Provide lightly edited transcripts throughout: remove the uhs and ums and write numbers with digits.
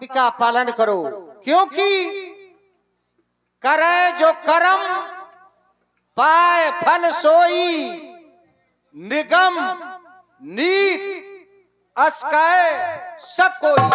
का पालन करो, क्योंकि करे जो कर्म पाए फल सोई, निगम नीत असकाय सब कोई।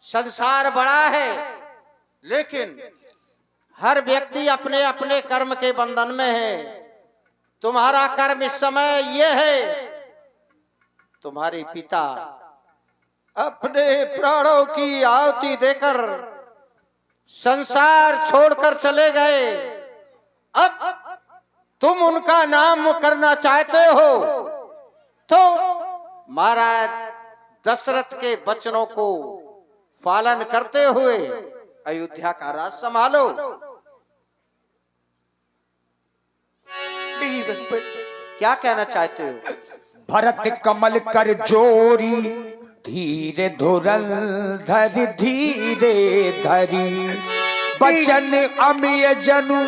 संसार बड़ा है, लेकिन हर व्यक्ति अपने अपने कर्म के बंधन में है। तुम्हारा कर्म इस समय यह है, तुम्हारे पिता अपने प्राणों की आहुति देकर संसार छोड़कर चले गए। अब तुम उनका नाम करना चाहते हो तो महाराज दशरथ के वचनों को पालन करते हुए अयोध्या का राज संभालो। क्या कहना चाहते हो? भरत कमल कर जोरी, धीरे धुरल धरि धीरे धरी, बचन अमिय जनु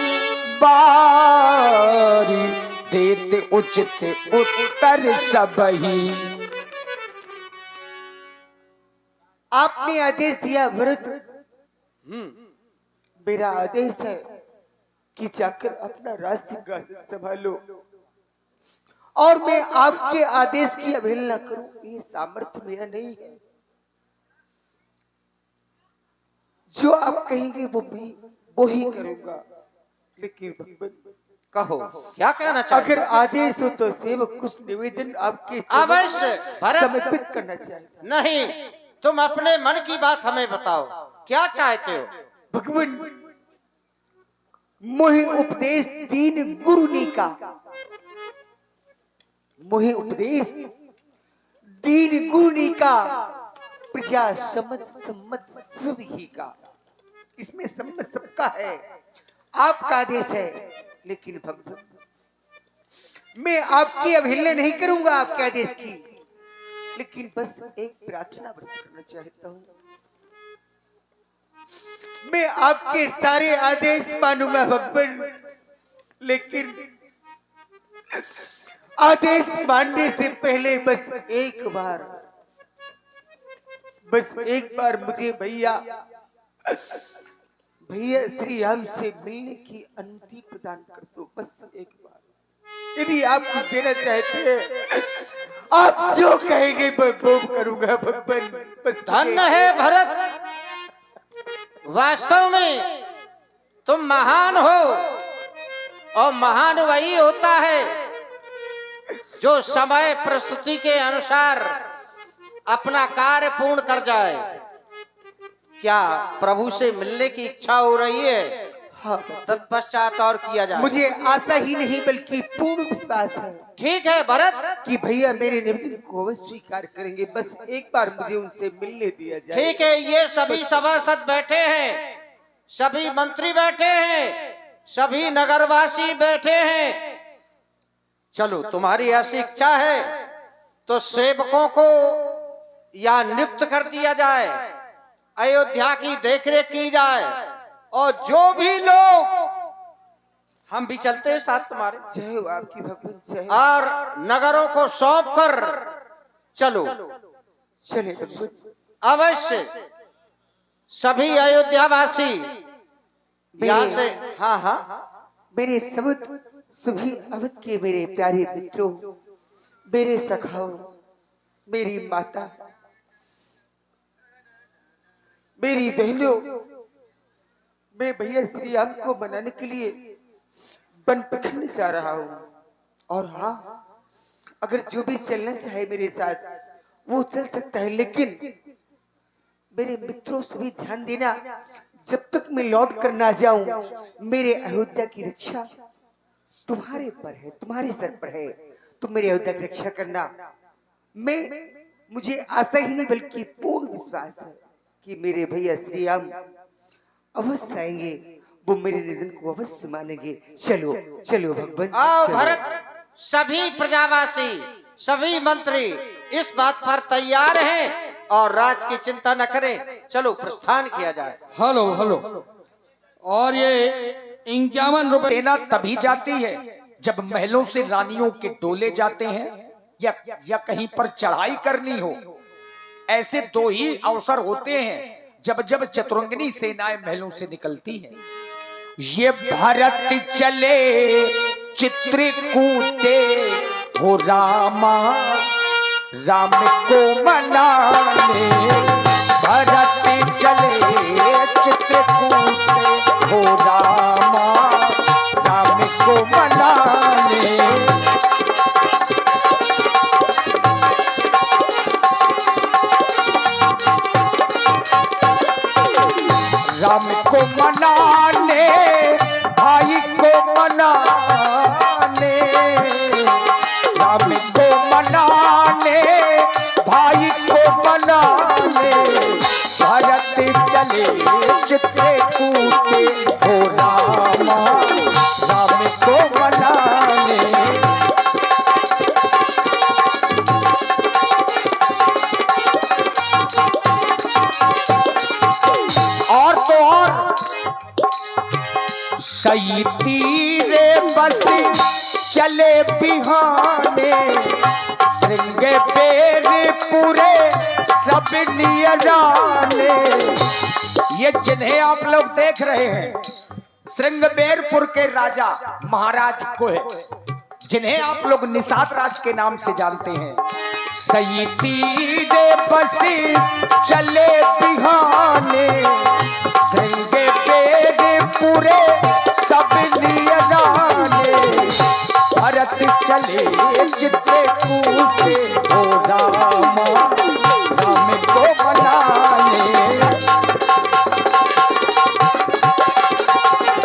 बारी, देते उचित उत्तर सबही। आपने आदेश दिया भरत, मेरा आदेश है कि जाकर अपना राज सिंहासन संभालो, और मैं आपके आदेश की अवहेलना करूं, ये सामर्थ्य मेरा नहीं है। जो आप कहेंगे वो ही करूंगा। लेकिन भगवान कहो, क्या कहना चाहते? अगर आदेश हो तो सेवक कुछ निवेदन आपके अवश्य भरत। समर्पित करना चाहिए। नहीं, तुम अपने मन की बात हमें बताओ, क्या चाहते हो? भगवान मोहि उपदेश दीन गुरु नी का, मोहि उपदेश दीन गुरु नी का, प्रजा सम्मत सम्मत सब ही का। इसमें सम्मत सबका है, आपका आदेश है। लेकिन भगवान मैं आपकी अवहेलना नहीं करूंगा आपके आदेश की, लेकिन बस एक प्रार्थना बस करना चाहता हूं। मैं आपके सारे आदेश मानूंगा भगवान, लेकिन आदेश मानने से पहले बस एक बार मुझे भैया श्री राम से मिलने की अनुमति प्रदान कर दो। बस एक बार, यदि आप कुछ देना चाहते हैं, आप जो कहेंगे वो करूंगा भगवान। बस धन्य है भरत, वास्तव में तुम महान हो, और महान वही होता है जो समय परिस्थिति के अनुसार अपना कार्य पूर्ण कर जाए। क्या प्रभु से मिलने की इच्छा हो रही है? हाँ, तत्पश्चात और किया जाए। मुझे आशा ही नहीं बल्कि पूर्ण विश्वास है। ठीक है भरत, कि भैया मेरे निवेदन को अवश्य स्वीकार करेंगे। बस एक बार मुझे उनसे मिलने दिया जाए। ठीक है। ये सभी सभासद बैठे हैं, सभी मंत्री बैठे हैं, सभी नगरवासी बैठे हैं। चलो, तुम्हारी ऐसी इच्छा है तो सेवकों को या नियुक्त कर दिया जाए, अयोध्या की देखरेख की जाए, और जो भी लोग, हम भी चलते हैं साथ तुम्हारे। जय हो आपकी भगवान, जय हो। और नगरों को सौंप कर चलो। चले भगवान। अवश्य सभी अयोध्यावासी यहाँ से, हाँ हाँ, मेरे सभी अवध के मेरे प्यारे मित्रों, मेरे सखाओ, मेरी माता, मेरी बहनों, मैं भैया श्री राम को मनाने के लिए वन पठन जा रहा हूँ। और हाँ, अगर जो भी चलना चाहे मेरे साथ वो चल सकता है, लेकिन मेरे मित्रों सभी ध्यान देना, जब तक मैं लौट कर ना जाऊं, मेरे अयोध्या की रक्षा तुम्हारे पर है, तुम्हारे सर पर है। तुम मेरे अयोध्या की रक्षा करना। मुझे आशा ही नहीं बल्कि पूर्ण विश्वास है कि मेरे भैया श्री राम अवश्य आएंगे, वो मेरे निधन को अवश्य मानेंगे। चलो चलो भगवान। आओ भरत, सभी प्रजावासी, सभी मंत्री इस बात पर तैयार हैं और राज की चिंता न करें। चलो प्रस्थान किया जाए। Hello hello. और ये 51 रुपए देना तभी जाती है जब महलों से रानियों के डोले जाते हैं या कहीं पर चढ़ाई करनी हो। ऐसे दो ही अवसर होते हैं जब जब चतुरंगिनी सेनाएं महलों से निकलती हैं, ये भरत चले चित्रकूटे हो रामा, राम को मनाने। भरत चले चित्रकूटे हो रामा, राम को मनाने। राम को मनाने, भाई को मनाने। राम को मनाने, भाई को मनाने। भरत चले चित्रकूटे हो रामा, राम को मनाने। और तो और सही तीरे बस चले बिहाने, श्रृंग बेर पूरे सब नियराने। ये जिन्हें आप लोग देख रहे हैं श्रृंगबेरपुर के राजा महाराज को है, जिन्हें आप लोग निषाद राज के नाम से जानते हैं। सही तीरे बस चले बिहाने, श्रृंग बेर पूरे सब नियराने। भरत चले चित्रकूटे हो रामा, राम को मनाने।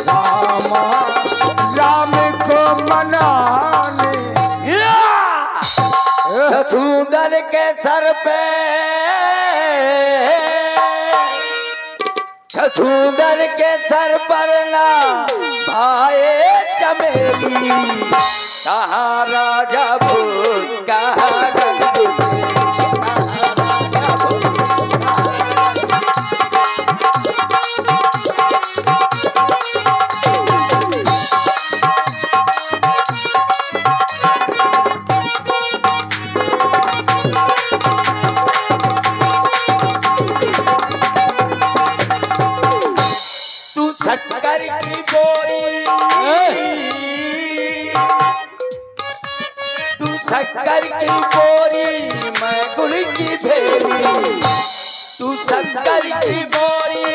रामा, राम को मनाने। छछूंदर के सर पे, छछूंदर के सर पर ना भाए चमेली। कहाँ राजा भोज, कहाँ रंगदूत, कहाँ राजा भोज, तू शक्कर की बोरी, तू शक्कर की बोरी, मैं गुड़ की भेली। तू शक्कर की बोरी,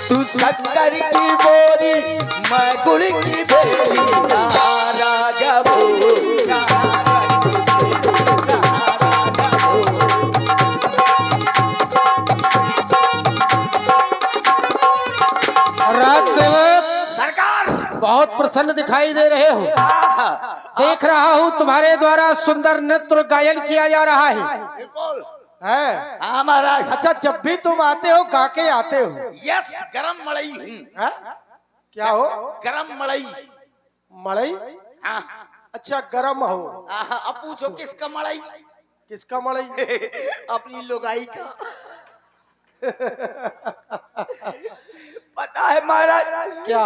तू शक्कर की बोरी, मैं गुड़ की भेली। कहाँ राजा भोज, कहाँ रंगदूत, कहाँ राजा भोज। राज सेवक सरकार, बहुत प्रसन्न दिखाई दे रहे हो। देख रहा हूँ तुम्हारे द्वारा सुंदर नृत्य गायन किया जा रहा है। बिल्कुल है? हाँ महाराज। अच्छा, जब भी तुम आते हो गा के आते हो। यस, गरम मड़ई। है? क्या हो? गरम मड़ई। मड़ई? हाँ अच्छा, गरम हो। अब पूछो किसका मड़ई? किसका मड़ई? अपनी लुगाई का। पता है महाराज, क्या?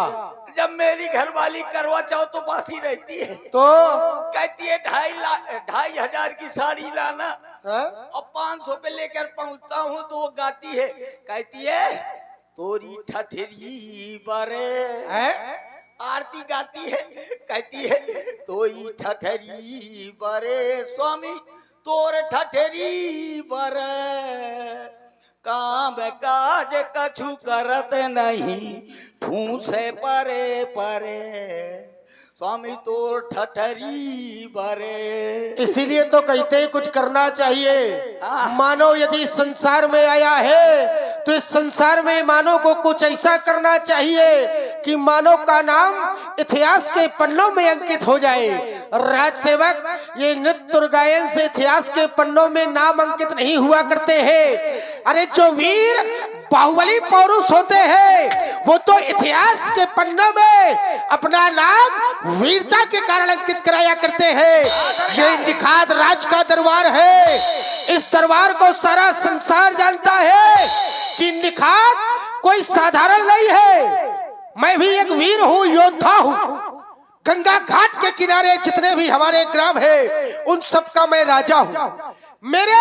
जब मेरी घरवाली करवा चौथ उपासी रहती है तो कहती है 2,500 की साड़ी लाना, है? और 500 पे लेकर पहुंचता हूँ तो वो गाती है, कहती है तोरी ठठरी बरे। है? आरती गाती है, कहती है तोई ठठरी बरे स्वामी, तोर ठठरी बरे। काम काज कछु करत नहीं, ठूसे परे परे। स्वामी तोर ठठरी बरे। इसीलिए तो कहते हैं कुछ करना चाहिए। मानव यदि संसार में आया है तो इस संसार में मानव को कुछ ऐसा करना चाहिए कि मानव का नाम इतिहास के पन्नों में अंकित हो जाए। राज सेवक, ये नृत्य और गायन से इतिहास के पन्नों में नाम अंकित नहीं हुआ करते हैं। अरे जो वीर बाहुबली पौरुष होते हैं वो तो इतिहास के पन्नों में अपना नाम वीरता के कारण अंकित कराया करते हैं। ये निखात राज का दरबार है। इस दरबार को सारा संसार जानता है कि निखात कोई साधारण नहीं है। मैं भी एक वीर हूँ, योद्धा हूँ। गंगा घाट के किनारे जितने भी हमारे ग्राम है उन सब का मैं राजा हूँ। मेरे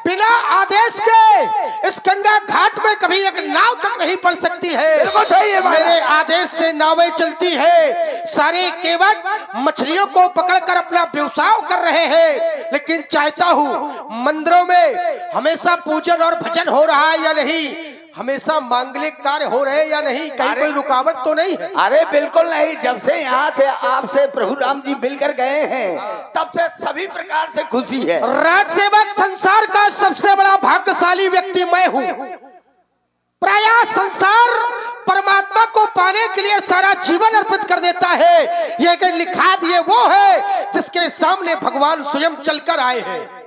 बिना आदेश के इस गंगा घाट में कभी एक नाव तक नहीं पड़ सकती है। मेरे आदेश से नावें चलती है। सारे केवट मछलियों को पकड़कर अपना व्यवसाय कर रहे हैं, लेकिन चाहता हूँ मंदिरों में हमेशा पूजन और भजन हो रहा है या नहीं, हमेशा मांगलिक कार्य हो रहे हैं या नहीं, कहीं कोई रुकावट तो नहीं है? अरे बिल्कुल नहीं। जब से यहाँ से आपसे प्रभु राम जी मिलकर गए हैं तब से सभी प्रकार से खुशी है। राज सेवक संसार का सबसे बड़ा भाग्यशाली व्यक्ति मैं हूँ। प्राय संसार परमात्मा को पाने के लिए सारा जीवन अर्पित कर देता है। ये कि लिखा दिए वो है जिसके सामने भगवान स्वयं चलकर आए हैं।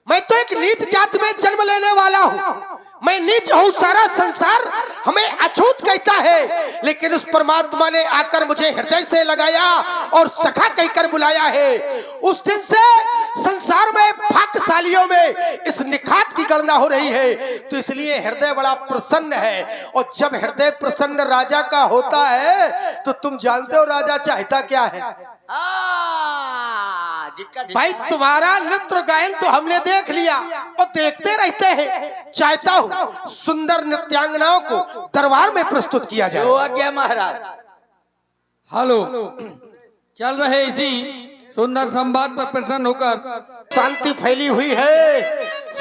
मैं तो एक नीच जाति में जन्म लेने वाला हूँ, मैं नीच हूँ, सारा संसार हमें अछूत कहता है, लेकिन उस परमात्मा ने आकर मुझे हृदय से लगाया और सखा कहकर बुलाया है। उस दिन से संसार में भाग्यशालियों में इस निखात की गणना हो रही है, तो इसलिए हृदय बड़ा प्रसन्न है। और जब हृदय प्रसन्न राजा का होता है तो तुम जानते हो राजा चाहता क्या है? भाई तुम्हारा नृत्य गायन तो हमने देख लिया और देखते रहते हैं, चाहता हूँ सुंदर नृत्यांगनाओं को दरबार में प्रस्तुत किया जाए। जो आज्ञा महाराज। हेलो, चल रहे इसी सुंदर संवाद पर प्रसन्न होकर शांति फैली हुई है,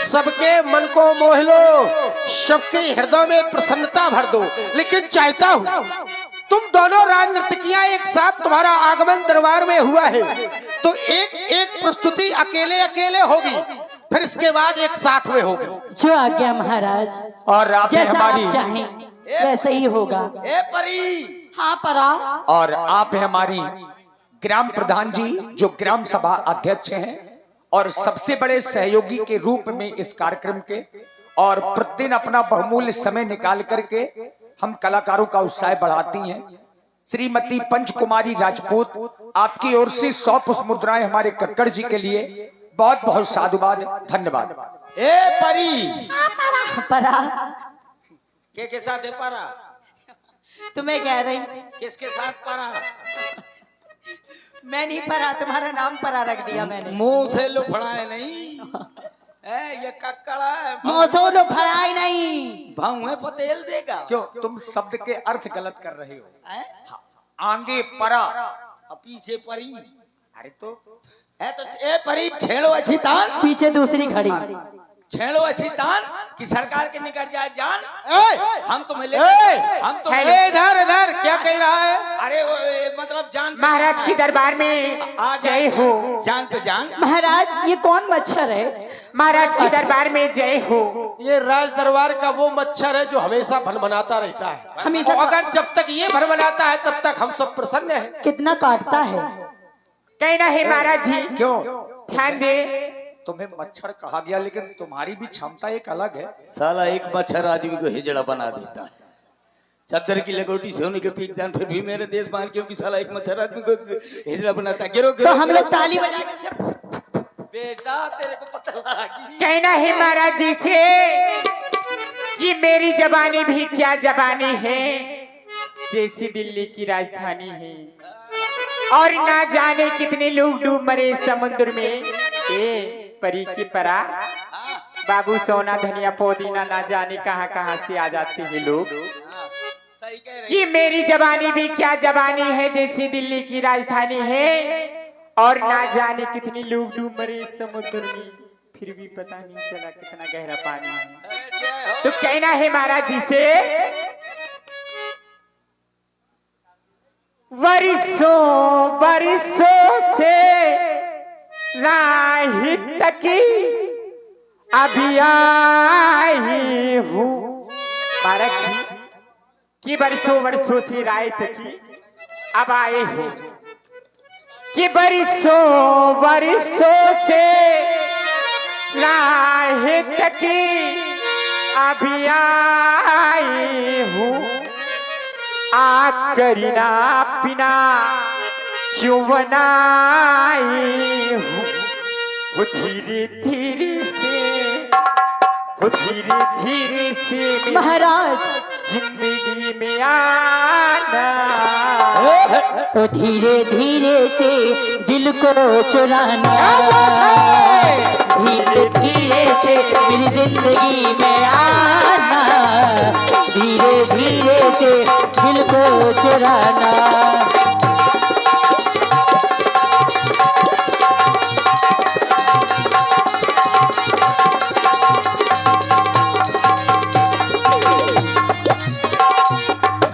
सबके मन को मोह लो, सबके हृदय में प्रसन्नता भर दो। लेकिन चाहता हूँ तुम दोनों राजनर्तकियां एक साथ, तुम्हारा आगमन दरबार में हुआ है तो एक एक प्रस्तुति अकेले अकेले होगी, फिर इसके बाद एक साथ में होगी। जो आज्ञा महाराज, और आप जैसा हमारी आप चाहें वैसे ही होगा। ए परी। हाँ परा। और आप है हमारी ग्राम प्रधान जी, जो ग्राम सभा अध्यक्ष हैं और सबसे बड़े सहयोगी के रूप में इस कार्यक्रम के, और प्रतिदिन अपना बहुमूल्य समय निकाल करके हम कलाकारों का उत्साह बढ़ाती हैं। श्रीमती पंचकुमारी राजपूत, आपकी ओर से 100 पुष्प मुद्राएं हमारे कक्कड़ जी के लिए। बहुत बहुत साधुवाद, धन्यवाद। ए परी। परा, के साथ है पारा? तुम्हें कह रही, किसके साथ पारा? मैं नहीं परा, तुम्हारा नाम परा रख दिया मैंने। मुंह से लुफड़ाए नहीं। ये कक्कड़ा है, मोसोलो फड़ाई नहीं, भाऊं पतेल देगा। क्यों तुम शब्द के अर्थ गलत कर रहे हो? हाँ, आगे परा पीछे परी। अरे तो है तो ए परी छेड़ो अच्छी तान, पीछे दूसरी खड़ी। छेड़ो अच्छी तान कि सरकार के निकट जाए जान। हम तुम्हें ले, हम तो इधर इधर क्या कह रहा है? अरे वो मतलब जान महाराज की दरबार में आ जय हो, जान पे जान। महाराज ये कौन मच्छर है? महाराज की दरबार में जय हो। ये राज दरबार का वो मच्छर है जो हमेशा भनभनाता रहता है। हमेशा और अगर जब तक ये भनभनाता है तब तक हम सब प्रसन्न हैं। कितना काटता है। कहना है महाराज जी, क्यों ध्यान दे। तुम्हें मच्छर कहा गया, लेकिन तुम्हारी भी क्षमता एक अलग है। साला एक मच्छर आदमी को हिजड़ा बना देता है। चादर की लगोटी सोने के पीक दान, फिर भी मेरे देश मान क्योंकि साला एक मच्छर आदमी को हिजड़ा बनाता है। गिरो तो हम लोग ताली बजा बेटा, तेरे को पता लगी। कहना है महाराज जी से कि मेरी जबानी भी क्या जबानी है, जैसी दिल्ली की राजधानी है, और ना जाने कितने लोग डूब मरे समुद्र में। ए परी की परा, बाबू सोना धनिया पुदीना ना जाने कहां कहां से आ जाते हैं लोग। सही कह रही। कि मेरी जबानी भी क्या जबानी है, जैसी दिल्ली की राजधानी है, और ना जाने कितने लोग डूब मरे समुद्र में, फिर भी पता नहीं चला कितना गहरा पानी है। तो कहना है महाराज जी से, वर्षों वर्षों से राही तकी अभी आई हूँ। महाराज जी कि वर्षों वर्षों से राय तकी अब आए हो, कि वर्षों वर्षों से राह तकी अभी आई हूँ। आकरीना पिना क्यों बनाई हूँ। वो धीरे धीरे से, वो धीरे धीरे से महाराज जिंदगी में आना। तो धीरे धीरे से दिल को चुराना, धीरे धीरे से मेरी जिंदगी में आना, धीरे धीरे से दिल को चुराना।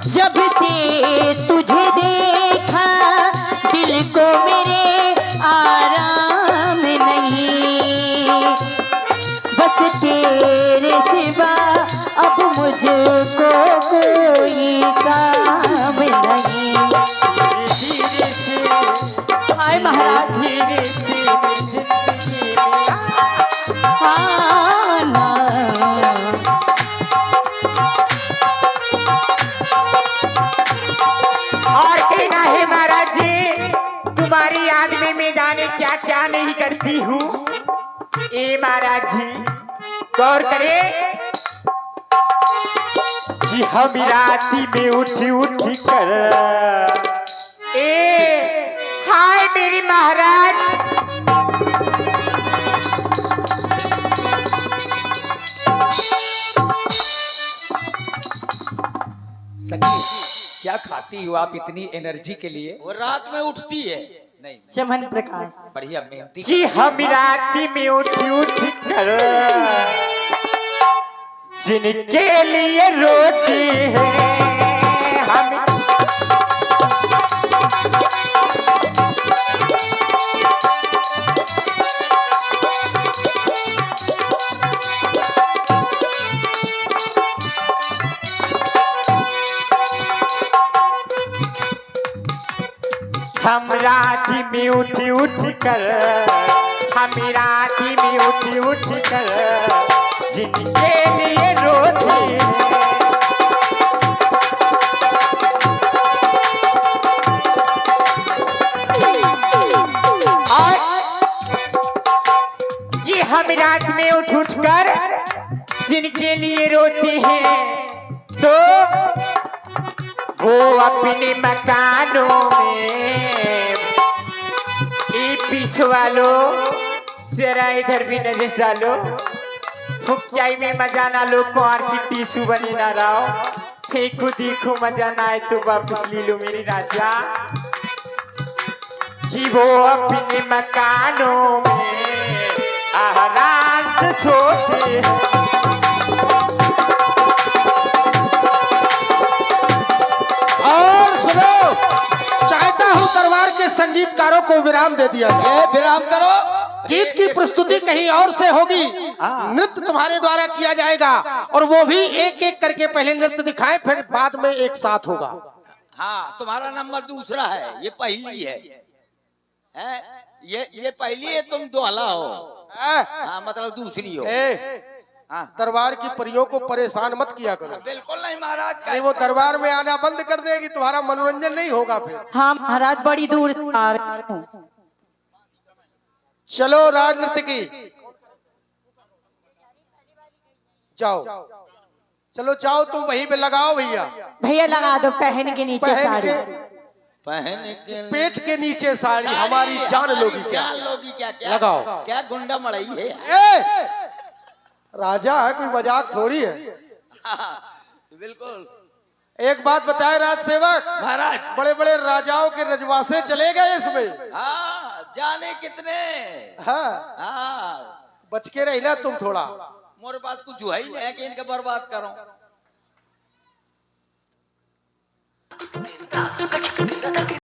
जब से तुझे देखा दिल को मेरे आराम नहीं, बस तेरे सिवा अब मुझको कोई काम नहीं। धीरे से हाय महाराज, धीरे से जिंदगी में आना। और कहना है महाराज जी, तुम्हारी याद में मैं जाने क्या क्या नहीं करती हूँ। ए महाराज जी गौर करे कि हम राती में उठी उठी कर, ए हाय मेरी महाराज, सखी क्या खाती हो आप इतनी एनर्जी के लिए? वो रात में उठती है। नहीं चमन प्रकाश, बढ़िया मेहनती। कि हम राती में उठी उठी कर जिनके लिए रोती है हम। हम राती में उठी उठी कर, हम राती में उठी उठी कर जिनके लिए रोती है। और ये हम रात में उठ उठ कर जिनके लिए रोती हैं, तो वो अपने मकानों में, पीछे लो जरा इधर भी नजर डालो, फुकियाई में मजा ना लो, कुआर की टीसू बनी ना रहो, फेंकू देखो मजा ना आए तो वापस ले लो मेरी राजा। कि वो अपने मकानों में आराम से सोते हैं। और सुनो, चाहता हूँ दरबार के संगीतकारों को विराम दे दिया जाए। ये विराम करो। गीत की प्रस्तुति कहीं और से होगी, नृत्य तुम्हारे द्वारा किया जाएगा, और वो भी एक एक करके पहले नृत्य दिखाएं, फिर बाद में एक साथ होगा। हाँ, तुम्हारा नंबर दूसरा है, ये पहली है, ये पहली है, तुम दोहला हो। हाँ, मतलब दूसरी हो। हाँ, दरबार की परियों को परेशान मत किया करो। बिल्कुल नहीं महाराज। नहीं, वो दरबार में आना बंद कर देगी, तुम्हारा मनोरंजन नहीं होगा फिर। हाँ महाराज, बड़ी दूर से आ रही हूँ। चलो राज नृत्य की, जाओ, चलो जाओ, तुम वहीं पे लगाओ भैया। भैया लगा दो पहन के नीचे साड़ी, पहन के पेट के नीचे साड़ी, हमारी जान लोगी क्या? जान लोगी क्या? क्या लगाओ। क्या गुंडा मड़ई है? राजा है, कोई मजाक थोड़ी है। बिल्कुल। एक बात बताए राज सेवक महाराज, बड़े बड़े राजाओं के रजवासे चले गए इसमें। हाँ, जाने कितने। हाँ, हाँ, बच के रहना तुम थोड़ा। मोरे पास कुछ हुआ ही नहीं है कि इनका बर्बाद करो।